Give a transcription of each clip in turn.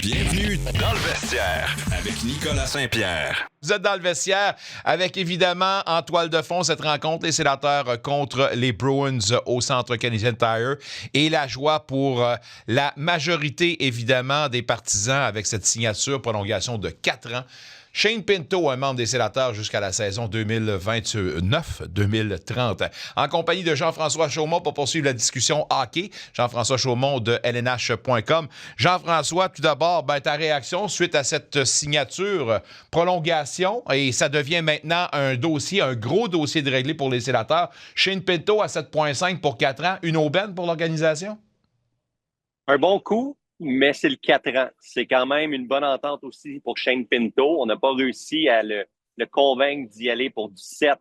Bienvenue dans le vestiaire avec Nicolas Saint-Pierre. Vous êtes dans le vestiaire avec évidemment en toile de fond cette rencontre, les Sénateurs contre les Bruins au Centre Canadian Tire et la joie pour la majorité évidemment des partisans avec cette signature prolongation de 4 ans. Shane Pinto, un membre des Sénateurs jusqu'à la saison 2029-2030. En compagnie de Jean-François Chaumont pour poursuivre la discussion hockey. Jean-François Chaumont de LNH.com. Jean-François, tout d'abord, ta réaction suite à cette signature, prolongation, et ça devient maintenant un dossier, un gros dossier de réglé pour les Sénateurs. Shane Pinto à 7,5 pour 4 ans, une aubaine pour l'organisation? Un bon coup, mais c'est le 4 ans. C'est quand même une bonne entente aussi pour Shane Pinto. On n'a pas réussi à le convaincre d'y aller pour du 7-8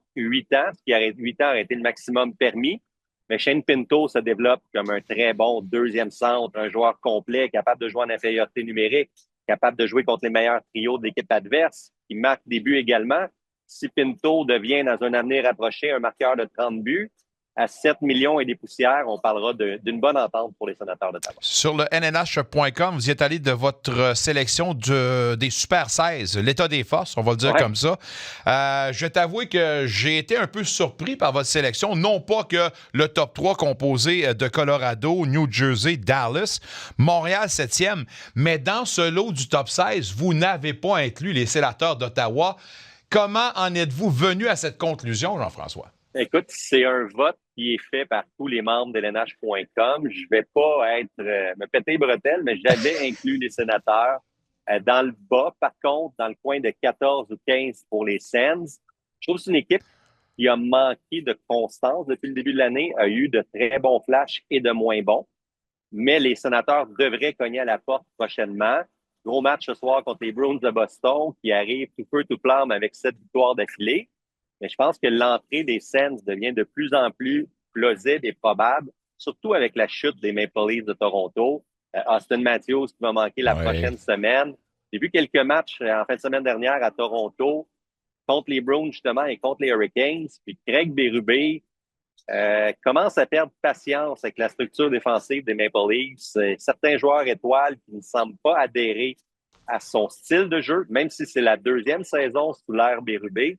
ans, ce qui aurait 8 ans aurait été le maximum permis. Mais Shane Pinto se développe comme un très bon deuxième centre, un joueur complet, capable de jouer en infériorité numérique, capable de jouer contre les meilleurs trios de l'équipe adverse, qui marque des buts également. Si Pinto devient dans un avenir rapproché un marqueur de 30 buts, à 7 millions et des poussières, on parlera d'une bonne entente pour les Sénateurs d'Ottawa. Sur le NNH.com, vous y êtes allé de votre sélection des Super 16, l'état des forces, on va le dire comme ça. Je vais t'avouer que j'ai été un peu surpris par votre sélection. Non pas que le top 3 composé de Colorado, New Jersey, Dallas, Montréal 7e, mais dans ce lot du top 16, vous n'avez pas inclus les Sénateurs d'Ottawa. Comment en êtes-vous venu à cette conclusion, Jean-François? Écoute, c'est un vote qui est fait par tous les membres de LNH.com. Je vais pas me péter les bretelles, mais j'avais inclus les Sénateurs dans le bas. Par contre, dans le coin de 14 ou 15 pour les Sens. Je trouve que c'est une équipe qui a manqué de constance depuis le début de l'année, a eu de très bons flashs et de moins bons. Mais les Sénateurs devraient cogner à la porte prochainement. Gros match ce soir contre les Bruins de Boston qui arrivent tout feu, tout flamme avec 7 victoires d'affilée. Mais je pense que l'entrée des Sens devient de plus en plus plausible et probable, surtout avec la chute des Maple Leafs de Toronto. Austin Matthews qui va manquer la prochaine semaine. J'ai vu quelques matchs en fin de semaine dernière à Toronto contre les Bruins justement et contre les Hurricanes. Puis Craig Berube commence à perdre patience avec la structure défensive des Maple Leafs. Certains joueurs étoiles qui ne semblent pas adhérer à son style de jeu, même si c'est la deuxième saison sous l'ère Berube.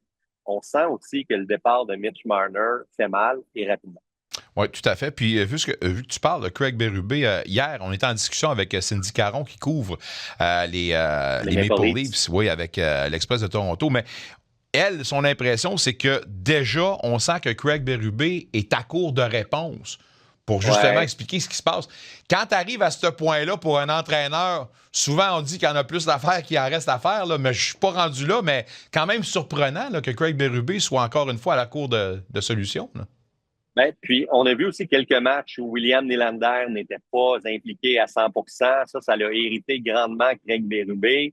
On sent aussi que le départ de Mitch Marner fait mal et rapidement. Oui, tout à fait. Puis, vu que tu parles de Craig Berube, hier, on était en discussion avec Cindy Caron qui couvre les Maple Leafs, oui, avec l'Express de Toronto. Mais elle, son impression, c'est que déjà, on sent que Craig Berube est à court de réponses pour justement expliquer ce qui se passe. Quand tu arrives à ce point-là pour un entraîneur, souvent on dit qu'il y en a plus d'affaires qu'il en reste à faire, là, mais je ne suis pas rendu là, mais quand même surprenant là, que Craig Berube soit encore une fois à la cour de solutions. Puis on a vu aussi quelques matchs où William Nylander n'était pas impliqué à 100%. Ça l'a irrité grandement Craig Berube.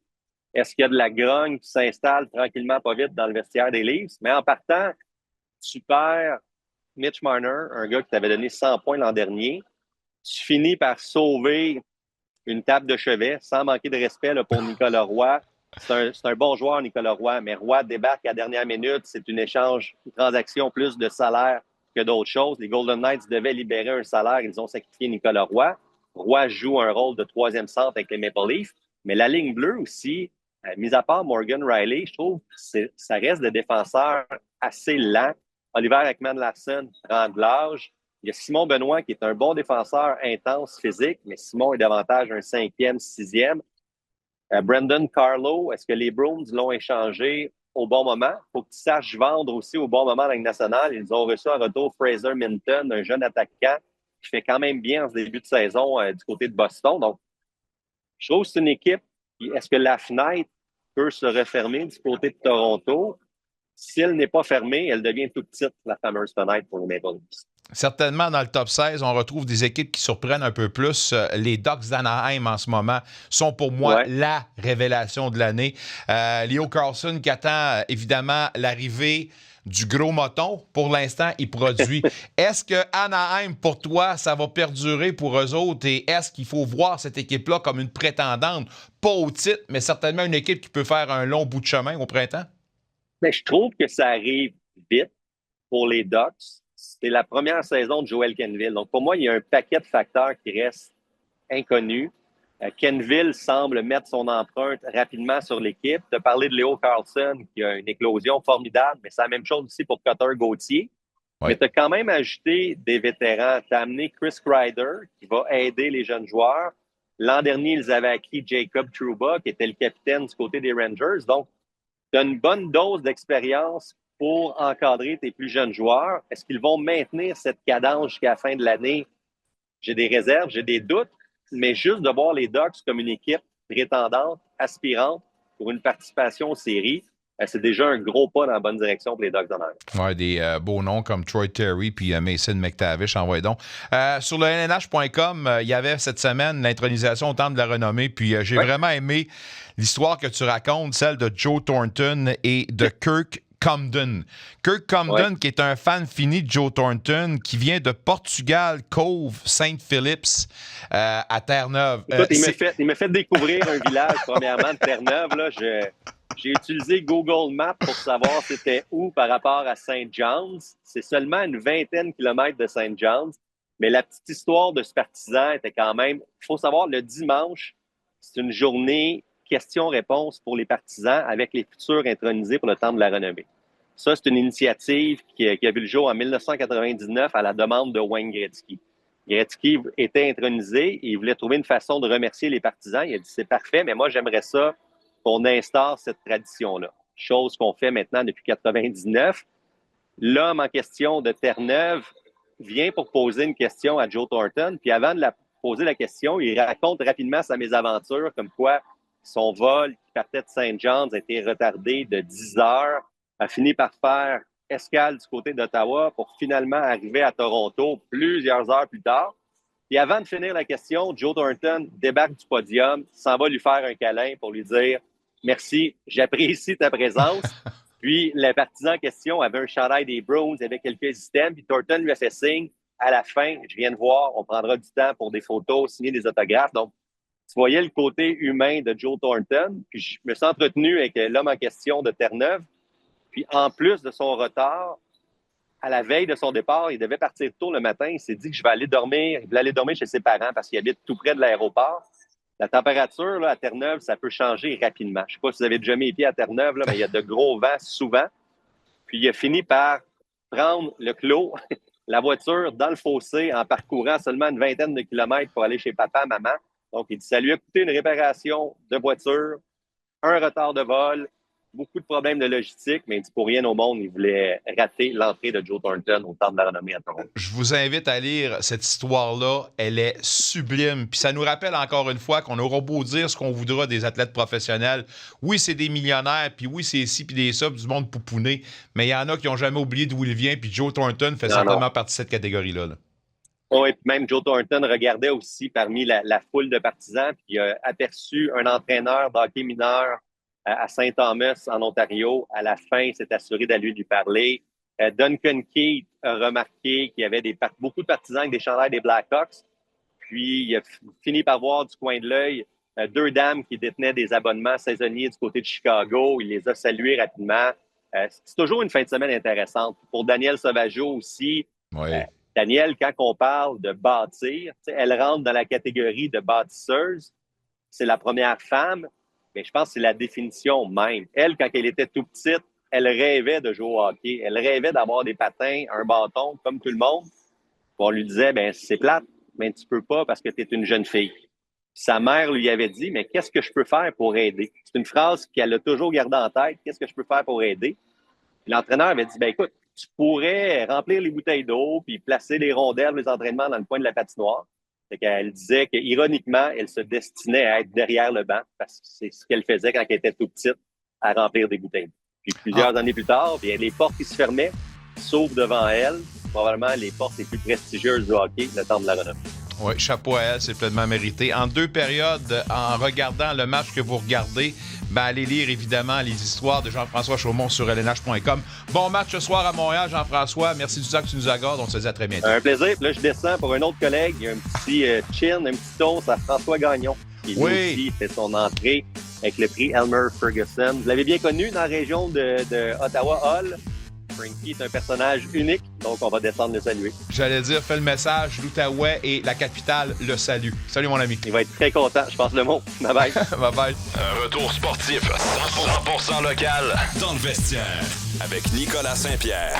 Est-ce qu'il y a de la grogne qui s'installe tranquillement, pas vite, dans le vestiaire des Leafs? Mais en partant, tu perds Mitch Marner, un gars qui t'avait donné 100 points l'an dernier. Tu finis par sauver une table de chevet sans manquer de respect là, pour Nicolas Roy. C'est un bon joueur, Nicolas Roy, mais Roy débarque à la dernière minute. C'est une transaction plus de salaire que d'autres choses. Les Golden Knights devaient libérer un salaire. Ils ont sacrifié Nicolas Roy. Roy joue un rôle de troisième centre avec les Maple Leafs. Mais la ligne bleue aussi, mis à part Morgan Riley, je trouve que ça reste des défenseurs assez lents. Oliver Ekman-Larsson prend de l'âge. Il y a Simon Benoît qui est un bon défenseur intense physique, mais Simon est davantage un 5e, 6e. Brandon Carlo, est-ce que les Bruins l'ont échangé au bon moment? Il faut que tu saches vendre aussi au bon moment dans la Ligue nationale. Ils ont reçu en retour Fraser Minton, un jeune attaquant qui fait quand même bien en ce début de saison du côté de Boston. Donc, je trouve que c'est une équipe. Est-ce que la fenêtre peut se refermer du côté de Toronto? Si elle n'est pas fermée, elle devient toute petite, la fameuse fenêtre pour les Maple Leafs. Certainement, dans le top 16, on retrouve des équipes qui surprennent un peu plus. Les Ducks d'Anaheim, en ce moment, sont pour moi la révélation de l'année. Leo Carlsson qui attend, évidemment, l'arrivée du gros moton. Pour l'instant, il produit. Est-ce que Anaheim, pour toi, ça va perdurer pour eux autres? Et est-ce qu'il faut voir cette équipe-là comme une prétendante? Pas au titre, mais certainement une équipe qui peut faire un long bout de chemin au printemps? Mais je trouve que ça arrive vite pour les Ducks. C'est la première saison de Joel Kenville. Donc, pour moi, il y a un paquet de facteurs qui restent inconnus. Kenville semble mettre son empreinte rapidement sur l'équipe. Tu as parlé de Léo Carlson, qui a une éclosion formidable, mais c'est la même chose aussi pour Cutter Gauthier. Ouais. Mais tu as quand même ajouté des vétérans. Tu as amené Chris Kreider, qui va aider les jeunes joueurs. L'an dernier, ils avaient acquis Jacob Trouba, qui était le capitaine du côté des Rangers. Donc, tu as une bonne dose d'expérience pour encadrer tes plus jeunes joueurs. Est-ce qu'ils vont maintenir cette cadence jusqu'à la fin de l'année? J'ai des réserves, j'ai des doutes. Mais juste de voir les Ducks comme une équipe prétendante, aspirante pour une participation aux séries, c'est déjà un gros pas dans la bonne direction pour les Ducks d'Anaheim. Oui, des beaux noms comme Troy Terry puis Mason McTavish, envoyez donc. Sur le LNH.com, il y avait cette semaine l'intronisation au Temple de la Renommée, puis j'ai vraiment aimé l'histoire que tu racontes, celle de Joe Thornton et de Kirk Comden. Kirk Comden, qui est un fan fini de Joe Thornton, qui vient de Portugal, Cove, Saint-Philippe, à Terre-Neuve. Écoute, il m'a fait découvrir un village, premièrement, de Terre-Neuve. Là, j'ai utilisé Google Maps pour savoir c'était où par rapport à St. John's. C'est seulement une 20aine de kilomètres de St. John's. Mais la petite histoire de ce partisan était quand même... Il faut savoir, le dimanche, c'est une journée questions-réponses pour les partisans avec les futurs intronisés pour le Temple de la Renommée. Ça, c'est une initiative qui a vu le jour en 1999 à la demande de Wayne Gretzky. Gretzky était intronisé et il voulait trouver une façon de remercier les partisans. Il a dit, c'est parfait, mais moi, j'aimerais ça qu'on instaure cette tradition-là. Chose qu'on fait maintenant depuis 1999. L'homme en question de Terre-Neuve vient pour poser une question à Joe Thornton, puis avant de poser la question, il raconte rapidement sa mésaventure, comme quoi son vol qui partait de St. John's a été retardé de 10 heures, a fini par faire escale du côté d'Ottawa pour finalement arriver à Toronto plusieurs heures plus tard. Puis avant de finir la question, Joe Thornton débarque du podium, s'en va lui faire un câlin pour lui dire « Merci, j'apprécie ta présence ». Puis le partisan en question avait un chandail des Bruins, il avait quelques items, puis Thornton lui a fait signe à la fin, je viens de voir, on prendra du temps pour des photos, signer des autographes. Donc, tu voyais le côté humain de Joe Thornton. Puis je me suis entretenu avec l'homme en question de Terre-Neuve. Puis en plus de son retard, à la veille de son départ, il devait partir tôt le matin. Il s'est dit que je vais aller dormir. Il voulait aller dormir chez ses parents parce qu'il habite tout près de l'aéroport. La température là, à Terre-Neuve, ça peut changer rapidement. Je ne sais pas si vous avez déjà mis les pieds à Terre-Neuve, là, mais il y a de gros vents souvent. Puis il a fini par prendre le clos, la voiture dans le fossé en parcourant seulement une 20aine de kilomètres pour aller chez papa, maman. Donc, il dit, ça lui a coûté une réparation de voiture, un retard de vol, beaucoup de problèmes de logistique, mais il dit, pour rien au monde, il voulait rater l'entrée de Joe Thornton au Temple de la Renommée à Toronto. Je vous invite à lire cette histoire-là. Elle est sublime. Puis ça nous rappelle encore une fois qu'on aura beau dire ce qu'on voudra des athlètes professionnels. Oui, c'est des millionnaires, puis oui, c'est ci, puis des ça, puis du monde pouponné, mais il y en a qui n'ont jamais oublié d'où il vient, puis Joe Thornton fait certainement partie de cette catégorie-là. Oui, puis même Joe Thornton regardait aussi parmi la foule de partisans, puis il a aperçu un entraîneur d'hockey mineur à Saint-Thomas, en Ontario. À la fin, il s'est assuré d'aller lui parler. Duncan Keith a remarqué qu'il y avait beaucoup de partisans avec des chandails des Blackhawks. Puis, il a fini par voir du coin de l'œil deux dames qui détenaient des abonnements saisonniers du côté de Chicago. Il les a saluées rapidement. C'est toujours une fin de semaine intéressante. Pour Danielle Sauvageau aussi. Oui. Danielle, quand on parle de bâtir, elle rentre dans la catégorie de bâtisseuse. C'est la première femme, mais je pense que c'est la définition même. Elle, quand elle était tout petite, elle rêvait de jouer au hockey. Elle rêvait d'avoir des patins, un bâton, comme tout le monde. On lui disait, ben c'est plate, mais tu peux pas parce que tu es une jeune fille. Sa mère lui avait dit, mais qu'est-ce que je peux faire pour aider? C'est une phrase qu'elle a toujours gardée en tête. Qu'est-ce que je peux faire pour aider? Puis l'entraîneur avait dit, ben écoute, tu pourrais remplir les bouteilles d'eau puis placer les rondelles, les entraînements dans le coin de la patinoire. Fait qu'elle disait qu'ironiquement, elle se destinait à être derrière le banc parce que c'est ce qu'elle faisait quand elle était toute petite, à remplir des bouteilles. Puis plusieurs années plus tard, bien, les portes qui se fermaient s'ouvrent devant elle, probablement les portes les plus prestigieuses du hockey, le Temple de la Renommée. Oui, chapeau à elle, c'est pleinement mérité. En deux périodes, en regardant le match que vous regardez, ben allez lire évidemment les histoires de Jean-François Chaumont sur LNH.com. Bon match ce soir à Montréal, Jean-François. Merci du temps que tu nous accordes. On se dit à très bientôt. Un plaisir. Puis là, je descends pour un autre collègue. Il y a un petit chin, un petit toast à François Gagnon. Qui lui aussi fait son entrée avec le prix Elmer Ferguson. Vous l'avez bien connu dans la région de Ottawa-Hall. Frankie est un personnage unique. Donc, on va descendre le saluer. J'allais dire, fais le message, l'Outaouais et la capitale le saluent. Salut, mon ami. Il va être très content, je passe le mot. Bye-bye. Bye-bye. Un retour sportif 100% local dans le vestiaire avec Nicolas Saint-Pierre.